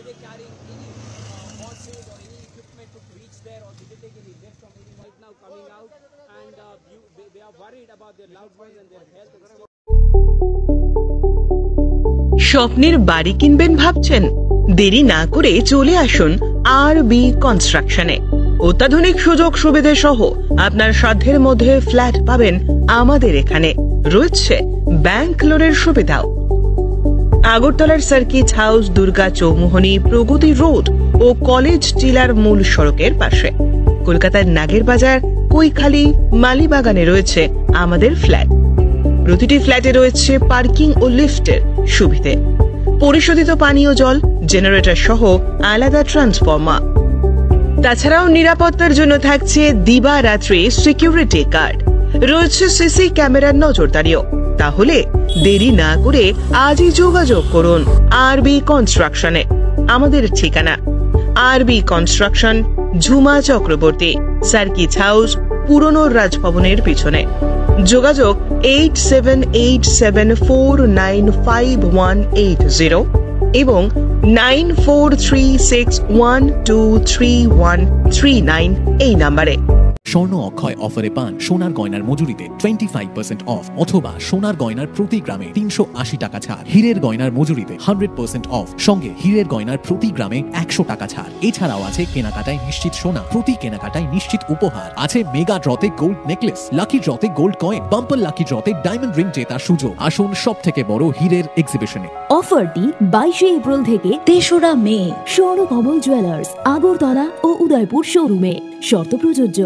They carrying any horses or any equipment to reach there, or did they take any lift from any right now coming out, and they are worried about their loved ones and their health. স্বপ্নের বাড়ি কিনবেন ভাবছেন? দেরি না করে চলে আসুন আরবি কনস্ট্রাকশনে। অত্যাধুনিক সুযোগ সুবিধা সহ আপনার সাধ্যের মধ্যে ফ্ল্যাট পাবেন আমাদের এখানে। রয়েছে ব্যাংক লোনের সুবিধাও। আগরতলার সার্কিট হাউস, দুর্গা চৌমুহনী, প্রগতি রোড ও কলেজ টিলার মূল সড়কের পাশে। কলকাতার নাগের বাজার, কৈখালি, মালিবাগানে রয়েছে আমাদের ফ্ল্যাট। প্রতিটি ফ্ল্যাটে রয়েছে পার্কিং ও লিফটের সুবিধে, পরিশোধিত পানীয় জল, জেনারেটর সহ আলাদা ট্রান্সফরমার। তাছাড়াও নিরাপত্তার জন্য থাকছে দিবারাত্রি সিকিউরিটি গার্ড, রয়েছে সিসি ক্যামেরার নজরদারিও। তাহলে দেরি না করে আজই যোগাযোগ করুন আরবি কনস্ট্রাকশনে। আমাদের ঠিকানা আরবি construction, Jhuma Chakraborty, circuit house, পুরনো রাজভবনের পিছনে। যোগাযোগ 8787495180 এবং 9436123139 এই নাম্বারে। স্বর্ণ অক্ষয় অফারে পান সোনার গয়নার মজুরিতে 25% অফ, অথবা সোনার গয়নার প্রতি গ্রামে 380 টাকা ছাড়। হীরের গয়নার মজুরিতে 100% অফ, সঙ্গে হীরের গয়নার প্রতি গ্রামে 100 টাকা ছাড়। এছাড়াও আছে কেনাকাটায় নিশ্চিত সোনা, প্রতি কেনাকাটায় নিশ্চিত উপহার। আছে মেগা ড্রতে গোল্ড নেকলেস, লাকি ড্রতে গোল্ড কয়েন, বাম্পার লাকি ড্রতে ডায়মন্ড রিং জেতার সুযোগ। আসুন সব থেকে বড় হীরের এক্সিবিশনে। অফারটি 22 এপ্রিল থেকে 3রা মে স্বর্ণকমল জুয়েলার্স, আগরতলা ও উদয়পুর শোরুমে। শর্ত প্রযোজ্য।